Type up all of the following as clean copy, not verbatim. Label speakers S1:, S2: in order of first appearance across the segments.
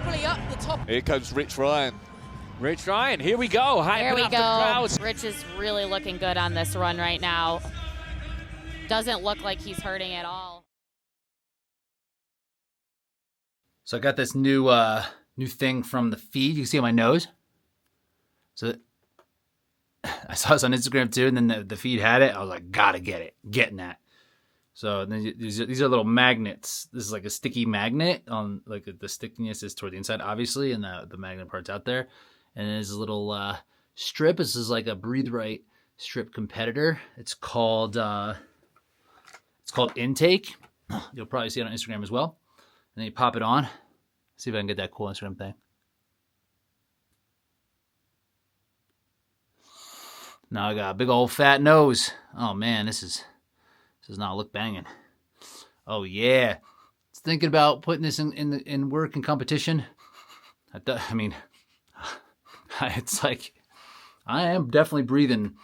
S1: probably up the top.
S2: Here comes Rich Ryan.
S3: Rich Ryan, here we go.
S4: Here we
S3: Hyping up
S4: go.
S3: the crowds.
S4: Rich is really looking good on this run right now. Doesn't look like he's hurting at all.
S5: So I got this new thing from the feed. You can see on my nose. So I saw this on Instagram too, and then the feed had it. I was like, gotta get it. Getting that. So then these are little magnets. This is like a sticky magnet on, like, the stickiness is toward the inside, obviously, and the magnet part's out there. And there's a little strip. This is like a Breathe Right strip competitor. It's called Intake. You'll probably see it on Instagram as well. And then you pop it on. See if I can get that cool Instagram thing. Now I got a big old fat nose. Oh man, this does not look banging. Oh yeah, thinking about putting this in work and competition. I mean, it's like I am definitely breathing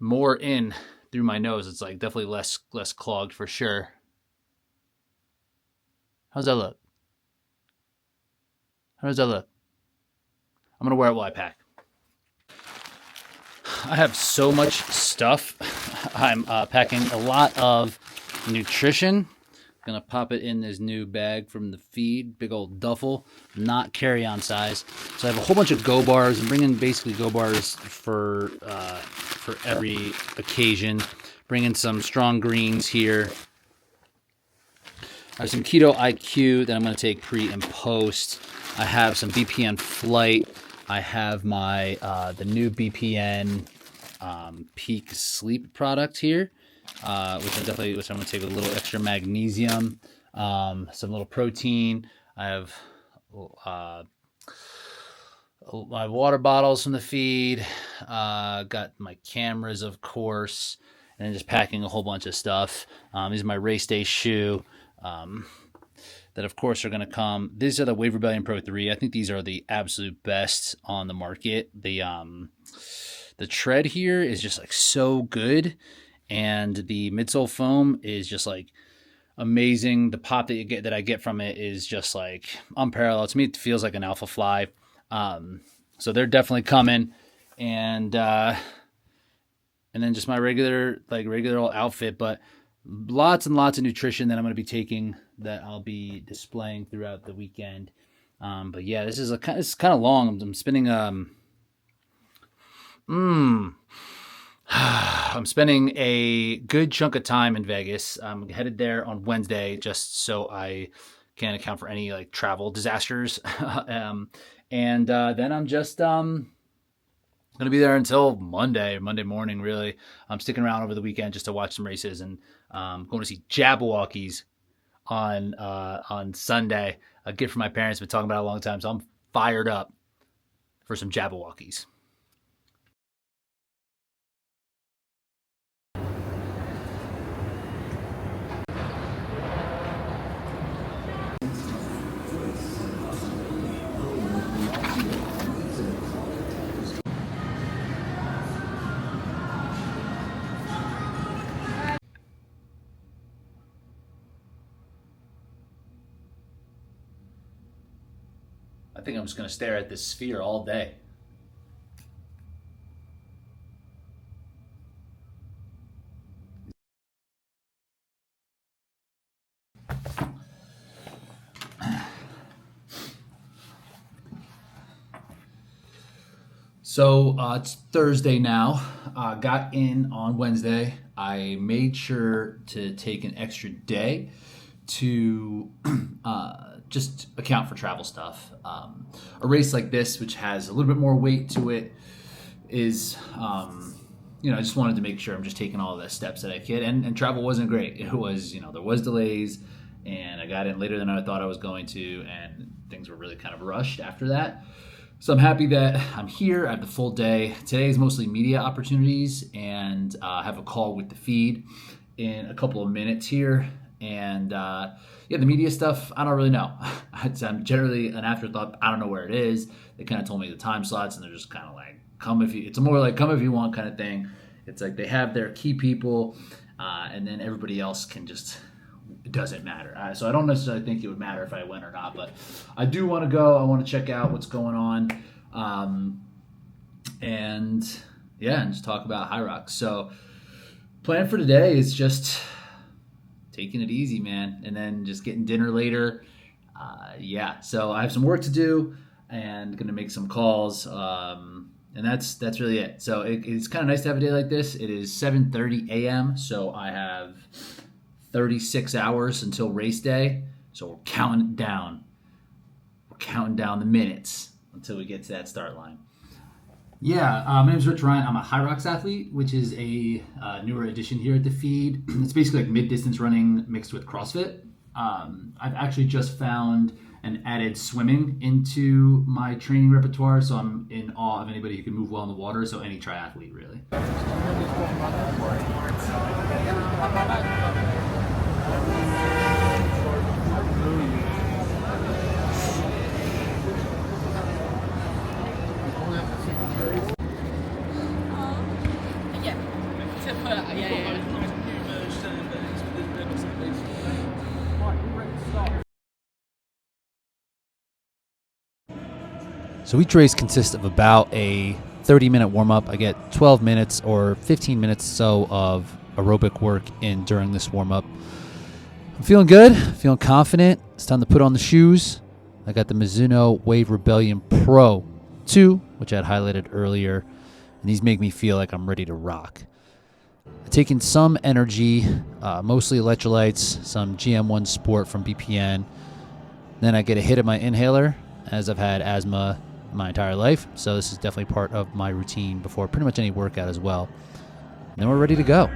S5: more in through my nose. It's like definitely less clogged for sure. How's that look? How does that look? I'm gonna wear it while I pack. I have so much stuff. I'm packing a lot of nutrition. Gonna pop it in this new bag from the feed, big old duffel, not carry-on size. So I have a whole bunch of Go bars. I'm bringing basically Go bars for every occasion. Bringing some strong greens here. I have some Keto IQ that I'm gonna take pre and post. I have some BPN Flight. I have my the new BPN Peak Sleep product here, which I'm gonna take with a little extra magnesium, some little protein. I have my water bottles from the feed. Got my cameras, of course, and then just packing a whole bunch of stuff. These are my race day shoe. That of course are going to come. These are the Wave Rebellion Pro 3. I think these are the absolute best on the market. The tread here is just like so good, and the midsole foam is just like amazing. The pop that I get from it is just like unparalleled. To me, it feels like an Alpha Fly. So they're definitely coming, and then just my regular old outfit, but lots and lots of nutrition that I'm going to be taking that I'll be displaying throughout the weekend. But yeah, this is kind of long. I'm spending I'm spending a good chunk of time in Vegas. I'm headed there on Wednesday just so I can account for any like travel disasters. And then I'm just going to be there until Monday morning, really. I'm sticking around over the weekend just to watch some races, and going to see Jabberwockies on Sunday. A gift from my parents. Been talking about it a long time, so I'm fired up for some Jabberwockies. I think I'm just going to stare at this sphere all day. So it's Thursday now. Got in on Wednesday. I made sure to take an extra day to just account for travel stuff. A race like this, which has a little bit more weight to it, is, I just wanted to make sure I'm just taking all the steps that I could. And travel wasn't great. It was, there was delays, and I got in later than I thought I was going to, and things were really kind of rushed after that. So I'm happy that I'm here. I have the full day. Today is mostly media opportunities, and I have a call with the feed in a couple of minutes here. And the media stuff, I don't really know. I'm generally an afterthought. I don't know where it is. They kind of told me the time slots, and they're just kind of like, it's more like come if you want kind of thing. It's like they have their key people, and then everybody else it doesn't matter. So I don't necessarily think it would matter if I went or not, but I do want to go. I want to check out what's going on. And just talk about HYROX. So plan for today is just taking it easy, man, and then just getting dinner later. So I have some work to do and going to make some calls. And that's really it. So it's kind of nice to have a day like this. It is 7:30 a.m., so I have 36 hours until race day. So we're counting down. We're counting down the minutes until we get to that start line. Yeah, my name is Rich Ryan. I'm a HYROX athlete, which is a newer addition here at the feed. It's basically like mid-distance running mixed with CrossFit. I've actually just found and added swimming into my training repertoire, so I'm in awe of anybody who can move well in the water, so any triathlete, really. So each race consists of about a 30-minute warm-up. I get 12 minutes or 15 minutes so of aerobic work in during this warm-up. I'm feeling good, feeling confident. It's time to put on the shoes. I got the Mizuno Wave Rebellion Pro 2, which I had highlighted earlier, and these make me feel like I'm ready to rock. I've taken some energy, mostly electrolytes, some GM1 Sport from BPN. Then I get a hit of my inhaler, as I've had asthma my entire life, so this is definitely part of my routine before pretty much any workout as well. And then we're ready to go.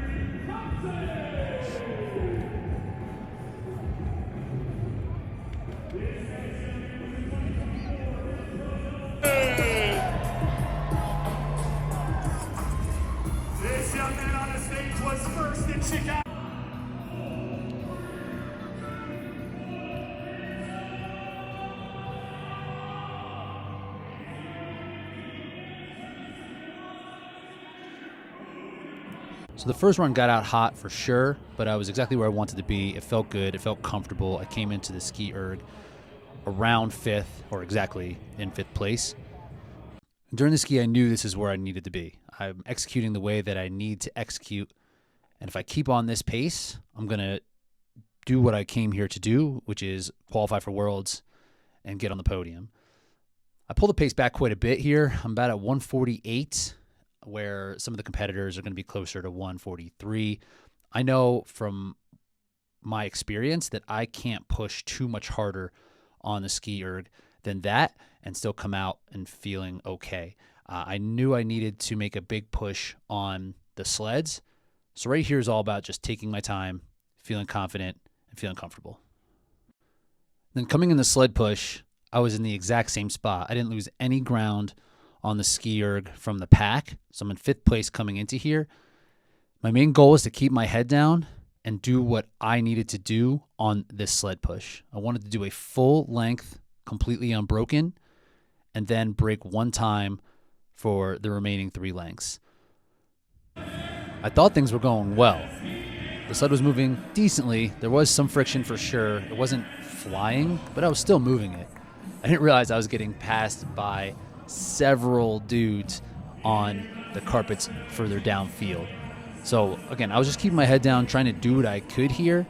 S1: This young man on the stage was first in Chicago.
S5: So the first run got out hot for sure, but I was exactly where I wanted to be. It felt good. It felt comfortable. I came into the ski erg around fifth, or exactly in fifth place. During the ski, I knew this is where I needed to be. I'm executing the way that I need to execute. And if I keep on this pace, I'm going to do what I came here to do, which is qualify for Worlds and get on the podium. I pulled the pace back quite a bit here. I'm about at 148, where some of the competitors are going to be closer to 143. I know from my experience that I can't push too much harder on the ski erg than that and still come out and feeling okay. I knew I needed to make a big push on the sleds. So right here is all about just taking my time, feeling confident, and feeling comfortable. Then coming in the sled push, I was in the exact same spot. I didn't lose any ground on the ski erg from the pack. So I'm in fifth place coming into here. My main goal was to keep my head down and do what I needed to do on this sled push. I wanted to do a full length, completely unbroken, and then break one time for the remaining 3 lengths. I thought things were going well. The sled was moving decently. There was some friction for sure. It wasn't flying, but I was still moving it. I didn't realize I was getting passed by several dudes on the carpets further downfield. So again, I was just keeping my head down, trying to do what I could here,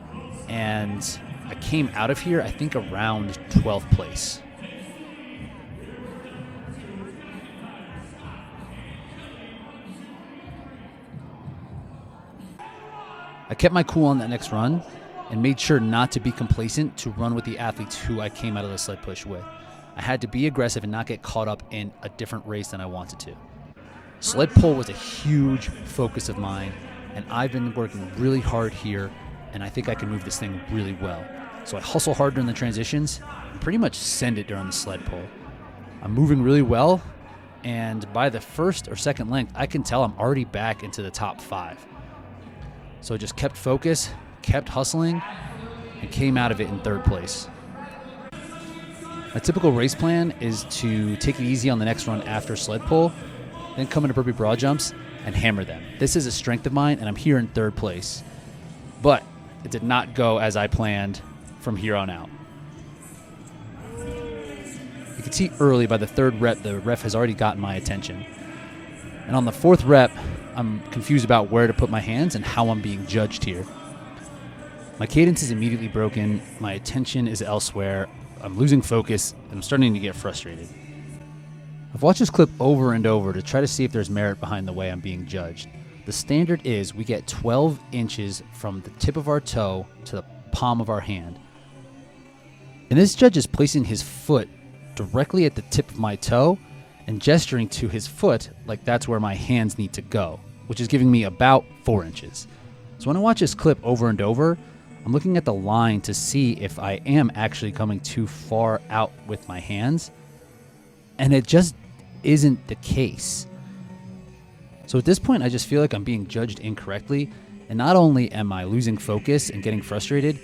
S5: and I came out of here, I think, around 12th place. I kept my cool on that next run and made sure not to be complacent to run with the athletes who I came out of the sled push with. I had to be aggressive and not get caught up in a different race than I wanted to. Sled pull was a huge focus of mine, and I've been working really hard here, and I think I can move this thing really well. So I hustle hard during the transitions and pretty much send it during the sled pull. I'm moving really well, and by the first or second length, I can tell I'm already back into the top 5. So I just kept focus, kept hustling, and came out of it in 3rd place. My typical race plan is to take it easy on the next run after sled pull, then come into burpee broad jumps and hammer them. This is a strength of mine, and I'm here in 3rd place. But
S2: it did not go as I planned from here on out. You can see early by the third rep, the ref has already gotten my attention. And on the fourth rep, I'm confused about where to put my hands and how I'm being judged here. My cadence is immediately broken. My attention is elsewhere. I'm losing focus, and I'm starting to get frustrated. I've watched this clip over and over to try to see if there's merit behind the way I'm being judged. The standard is we get 12 inches from the tip of our toe to the palm of our hand. And this judge is placing his foot directly at the tip of my toe and gesturing to his foot like that's where my hands need to go, which is giving me about 4 inches. So when I watch this clip over and over, I'm looking at the line to see if I am actually coming too far out with my hands, and it just isn't the case. So at this point, I just feel like I'm being judged incorrectly, and not only am I losing focus and getting frustrated,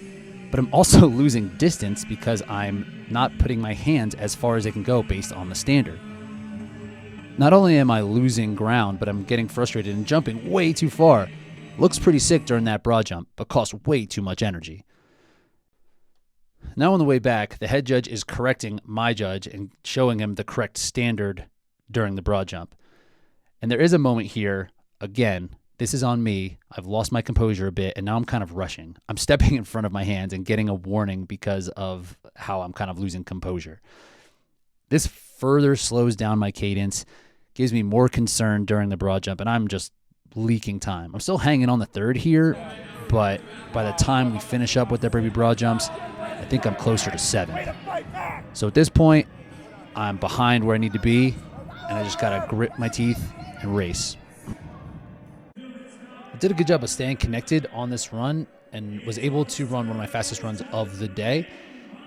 S2: but I'm also losing distance because I'm not putting my hands as far as they can go based on the standard. Not only am I losing ground, but I'm getting frustrated and jumping way too far. Looks pretty sick during that broad jump, but costs way too much energy. Now on the way back, the head judge is correcting my judge and showing him the correct standard during the broad jump. And there is a moment here, again, this is on me. I've lost my composure a bit, and now I'm kind of rushing. I'm stepping in front of my hands and getting a warning because of how I'm kind of losing composure. This further slows down my cadence, gives me more concern during the broad jump, and I'm just leaking time. I'm still hanging on the third here, but by the time we finish up with the baby broad jumps, I think I'm closer to 7. So at this point, I'm behind where I need to be, and I just got to grit my teeth and race. I did a good job of staying connected on this run and was able to run one of my fastest runs of the day.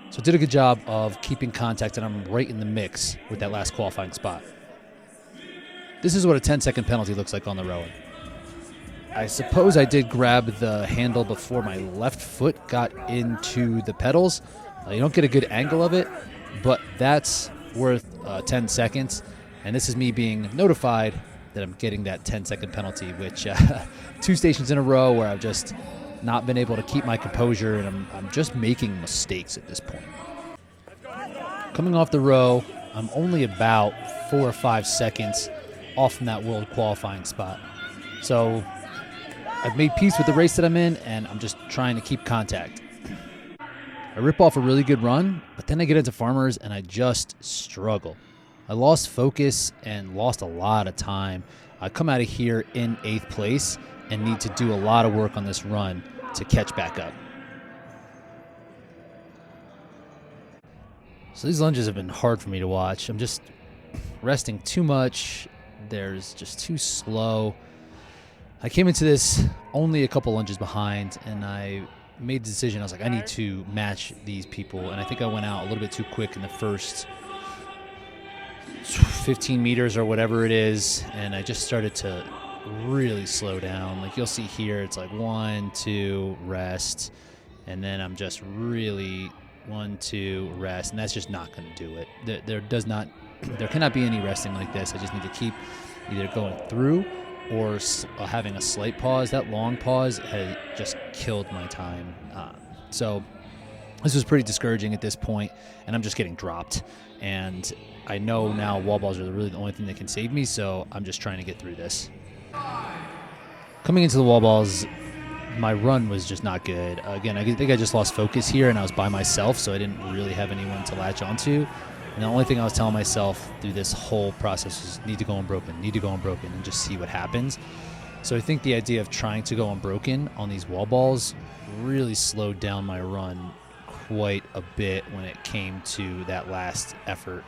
S2: So I did a good job of keeping contact, and I'm right in the mix with that last qualifying spot. This is what a 10-second penalty looks like on the rower. I suppose I did grab the handle before my left foot got into the pedals. You don't get a good angle of it, but that's worth 10 seconds. And this is me being notified that I'm getting that 10-second penalty, which 2 stations in a row where I've just not been able to keep my composure, and I'm just making mistakes at this point. Coming off the row, I'm only about 4 or 5 seconds off from that world qualifying spot. So I've made peace with the race that I'm in, and I'm just trying to keep contact. I rip off a really good run, but then I get into farmers and I just struggle. I lost focus and lost a lot of time. I come out of here in 8th place and need to do a lot of work on this run to catch back up. So these lunges have been hard for me to watch. I'm just resting too much. There's just too slow. I came into this only a couple lunges behind, and I made the decision. I was like, I need to match these people, and I think I went out a little bit too quick in the first 15 meters or whatever it is, and I just started to really slow down. Like you'll see here, it's like 1, 2, rest, and then I'm just really 1, 2, rest, and that's just not going to do it. There cannot be any resting like this. I just need to keep either going through or having a slight pause. That long pause has just killed my time. So this was pretty discouraging at this point, and I'm just getting dropped. And I know now wall balls are really the only thing that can save me, so I'm just trying to get through this. Coming into the wall balls, my run was just not good. Again, I think I just lost focus here, and I was by myself, so I didn't really have anyone to latch onto. And the only thing I was telling myself through this whole process was need to go unbroken, and just see what happens. So I think the idea of trying to go unbroken on these wall balls really slowed down my run quite a bit when it came to that last effort.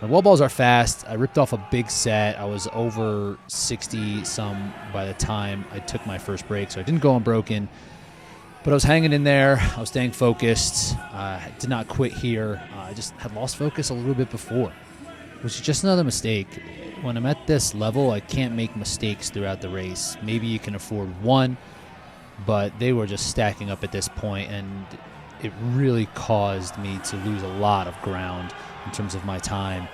S2: The wall balls are fast. I ripped off a big set. I was over 60-some by the time I took my first break, so I didn't go unbroken. But I was hanging in there. I was staying focused. I did not quit here. I just had lost focus a little bit before, which is just another mistake. When I'm at this level, I can't make mistakes throughout the race. Maybe you can afford one, but they were just stacking up at this point, and it really caused me to lose a lot of ground in terms of my time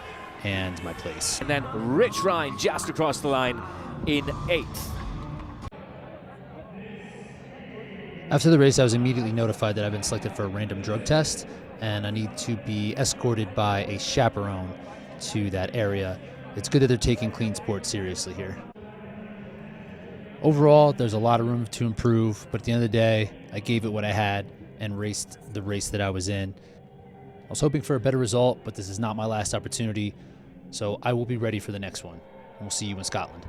S2: and my place.
S3: And then Rich Ryan just across the line in 8th.
S2: After the race, I was immediately notified that I've been selected for a random drug test, and I need to be escorted by a chaperone to that area. It's good that they're taking clean sports seriously here. Overall, there's a lot of room to improve, but at the end of the day, I gave it what I had and raced the race that I was in. I was hoping for a better result, but this is not my last opportunity, so I will be ready for the next one. And we'll see you in Scotland.